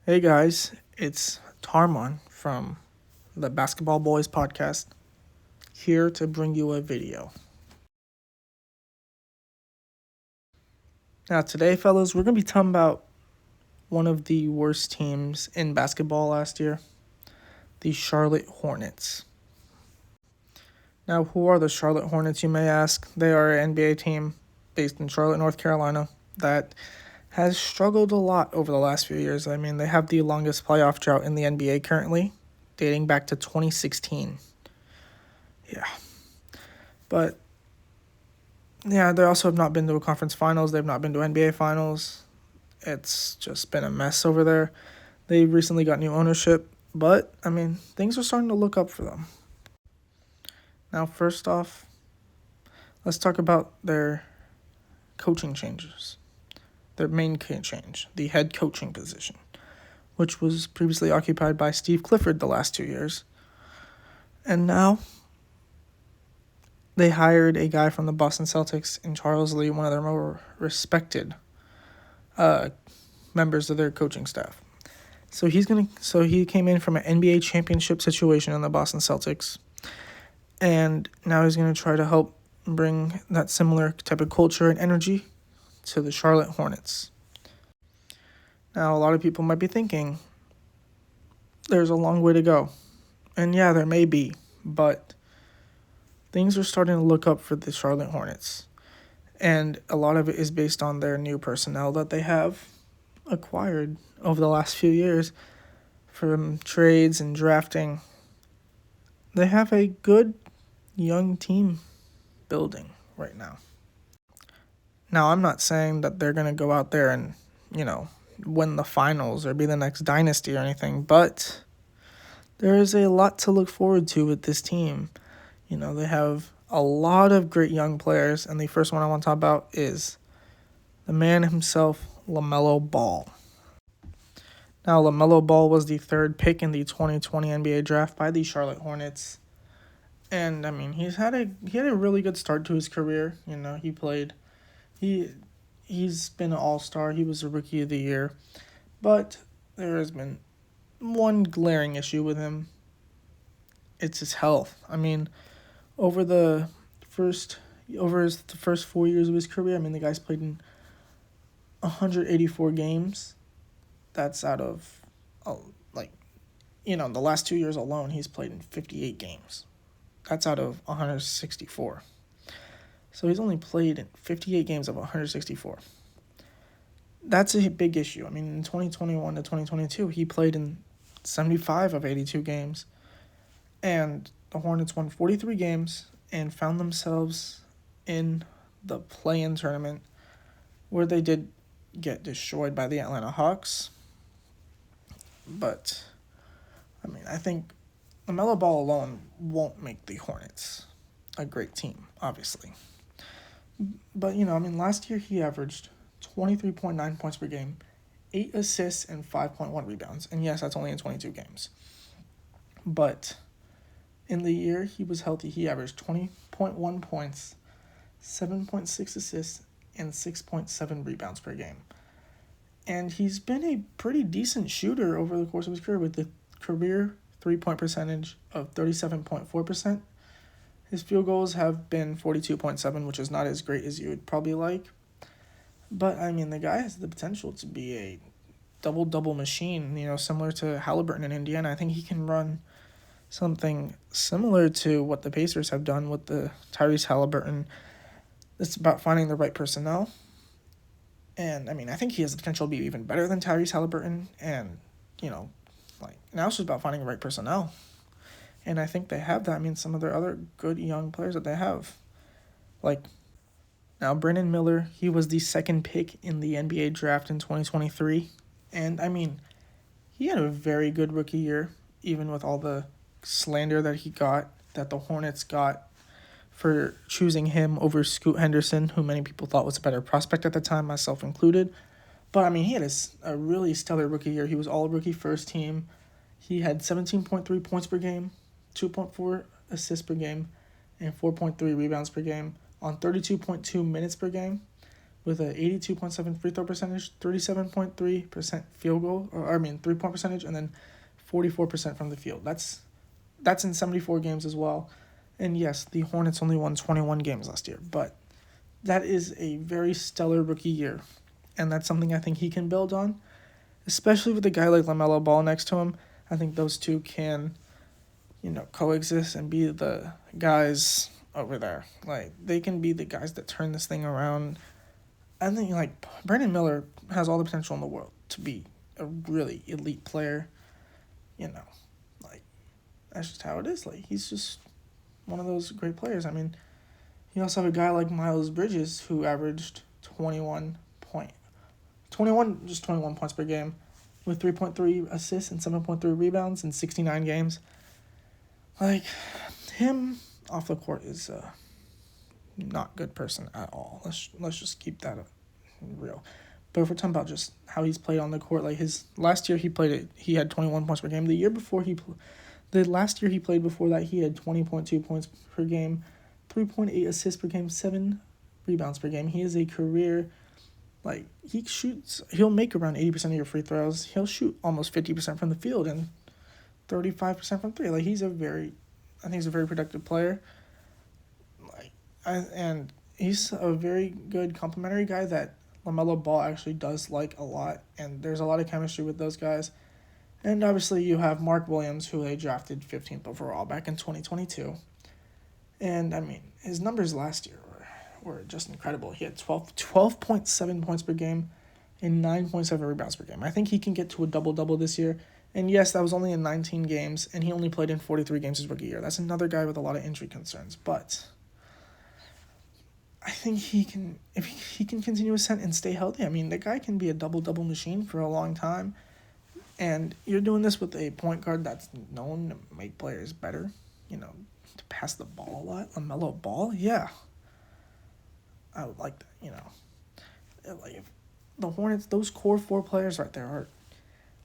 Hey guys, it's Tarmon from the Basketball Boys podcast, here to bring you a video. Now, today, fellas, we're going to be talking about one of the worst teams in basketball last year, the Charlotte Hornets. Now, who are the Charlotte Hornets, you may ask? They are an NBA team based in Charlotte, North Carolina, that has struggled a lot over the last few years. I mean, they have the longest playoff drought in the NBA currently, dating back to 2016. Yeah. But yeah, they also have not been to a conference finals. They've not been to NBA finals. It's just been a mess over there. They recently got new ownership, but I mean, things are starting to look up for them. Now, first off, let's talk about their coaching changes. Their main change, the head coaching position, which was previously occupied by Steve Clifford the last 2 years. And now they hired a guy from the Boston Celtics in Charles Lee, one of their more respected members of their coaching staff. So he came in from an NBA championship situation in the Boston Celtics, and now he's gonna try to help bring that similar type of culture and energy to the Charlotte Hornets. Now, a lot of people might be thinking, there's a long way to go. And yeah, there may be, but things are starting to look up for the Charlotte Hornets. And a lot of it is based on their new personnel that they have acquired over the last few years from trades and drafting. They have a good young team building right now. Now, I'm not saying that they're going to go out there and, win the finals or be the next dynasty or anything, but there is a lot to look forward to with this team. They have a lot of great young players, and the first one I want to talk about is the man himself, LaMelo Ball. Now, LaMelo Ball was the third pick in the 2020 NBA draft by the Charlotte Hornets. And I mean, he had a really good start to his career. He's been an all-star. He was a rookie of the year. But there has been one glaring issue with him. It's his health. I mean, over the first 4 years of his career, I mean, the guy's played in 184 games. That's out of, the last 2 years alone, he's played in 58 games. That's out of 164. So he's only played in 58 games of 164. That's a big issue. I mean, in 2021 to 2022, he played in 75 of 82 games. And the Hornets won 43 games and found themselves in the play-in tournament, where they did get destroyed by the Atlanta Hawks. But, I mean, I think LaMelo Ball alone won't make the Hornets a great team, obviously. But, last year he averaged 23.9 points per game, 8 assists, and 5.1 rebounds. And yes, that's only in 22 games. But in the year he was healthy, he averaged 20.1 points, 7.6 assists, and 6.7 rebounds per game. And he's been a pretty decent shooter over the course of his career, with the career three-point percentage of 37.4%. His field goals have been 42.7, which is not as great as you would probably like. But, I mean, the guy has the potential to be a double-double machine, similar to Halliburton in Indiana. I think he can run something similar to what the Pacers have done with the Tyrese Halliburton. It's about finding the right personnel. And, I mean, I think he has the potential to be even better than Tyrese Halliburton. And, now it's just about finding the right personnel. And I think they have that. I mean, some of their other good young players that they have. Now, Brandon Miller, he was the second pick in the NBA draft in 2023. And, I mean, he had a very good rookie year, even with all the slander that the Hornets got for choosing him over Scoot Henderson, who many people thought was a better prospect at the time, myself included. But, I mean, he had a really stellar rookie year. He was all-rookie first team. He had 17.3 points per game, 2.4 assists per game, and 4.3 rebounds per game on 32.2 minutes per game, with a 82.7 free throw percentage, 37.3% field goal, 3-point percentage, and then 44% from the field. That's in 74 games as well. And yes, the Hornets only won 21 games last year, but that is a very stellar rookie year. And that's something I think he can build on, especially with a guy like LaMelo Ball next to him. I think those two can, coexist and be the guys over there. Like, they can be the guys that turn this thing around. I think, Brandon Miller has all the potential in the world to be a really elite player. That's just how it is. He's just one of those great players. You also have a guy like Miles Bridges who averaged 21 points per game with 3.3 assists and 7.3 rebounds in 69 games. Him off the court is a not good person at all. Let's just keep that real. But if we're talking about just how he's played on the court, his last year he had 21 points per game. The last year he played before that, he had 20.2 points per game, 3.8 assists per game, 7 rebounds per game. He is a career, he'll make around 80% of your free throws. He'll shoot almost 50% from the field and 35% from three. I think he's a very productive player. And he's a very good complimentary guy that LaMelo Ball actually does like a lot. And there's a lot of chemistry with those guys. And obviously you have Mark Williams, who they drafted 15th overall back in 2022. And, his numbers last year were just incredible. He had 12.7 points per game and 9.7 rebounds per game. I think he can get to a double-double this year. And yes, that was only in 19 games, and he only played in 43 games his rookie year. That's another guy with a lot of injury concerns. But I think if he can continue ascent and stay healthy, the guy can be a double-double machine for a long time. And you're doing this with a point guard that's known to make players better, to pass the ball a lot. LaMelo Ball, yeah. I would like that, if the Hornets, those core four players right there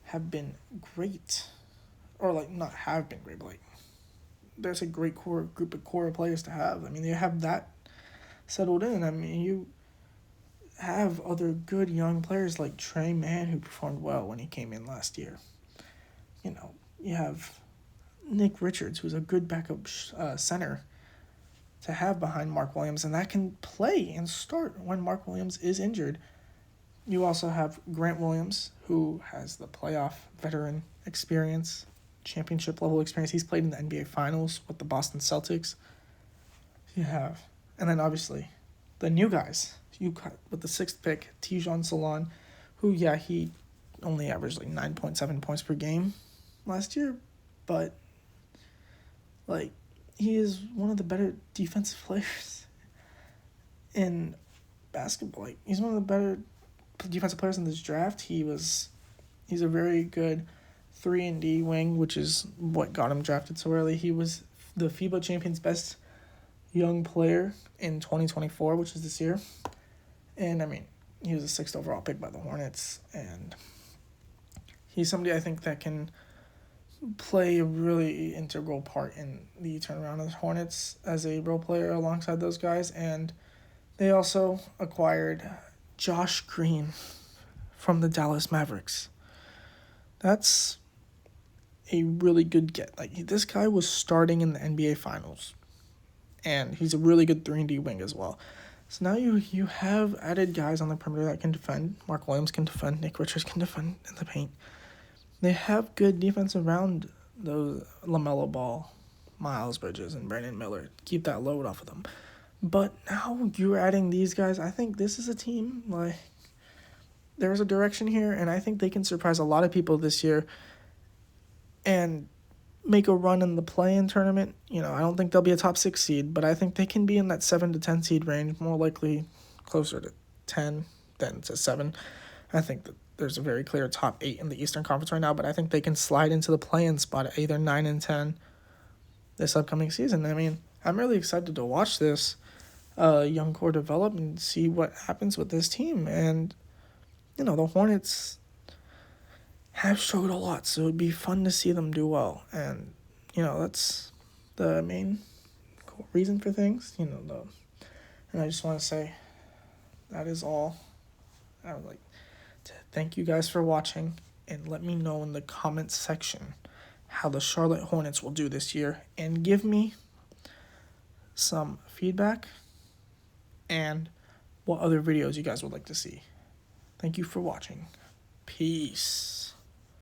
have been great. Or, not have been great, but, there's a great group of core players to have. They have that settled in. You have other good young players like Trey Mann, who performed well when he came in last year. You have Nick Richards, who's a good backup center to have behind Mark Williams, and that can play and start when Mark Williams is injured. You also have Grant Williams, who has the playoff veteran experience, championship level experience. He's played in the NBA Finals with the Boston Celtics. And then obviously the new guys. You got with the 6th pick, Tijon Salon, who, he only averaged 9.7 points per game last year, but he is one of the better defensive players in basketball. He's one of the better defensive players in this draft. He's a very good 3-and-D wing, which is what got him drafted so early. He was the FIBA Champions Best Young Player in 2024, which is this year. And, he was a 6th overall pick by the Hornets. And he's somebody I think that can play a really integral part in the turnaround of the Hornets as a role player alongside those guys. And they also acquired Josh Green from the Dallas Mavericks. That's a really good get. This guy was starting in the NBA Finals. And he's a really good 3-and-D wing as well. So now you have added guys on the perimeter that can defend. Mark Williams can defend. Nick Richards can defend in the paint. They have good defense around those LaMelo Ball, Miles Bridges, and Brandon Miller. Keep that load off of them. But now you're adding these guys. I think this is a team, there's a direction here, and I think they can surprise a lot of people this year and make a run in the play-in tournament. I don't think they'll be a top 6 seed, but I think they can be in that 7 to 10 seed range, more likely closer to 10 than to 7. I think that there's a very clear top 8 in the Eastern Conference right now, but I think they can slide into the play-in spot at either 9 and 10 this upcoming season. I'm really excited to watch this young core develop and see what happens with this team. And, the Hornets have struggled a lot, so it'd be fun to see them do well. And, that's the main reason for things. And I just want to say that is all. I would like to thank you guys for watching, and let me know in the comments section how the Charlotte Hornets will do this year, and give me some feedback and what other videos you guys would like to see. Thank you for watching. Peace.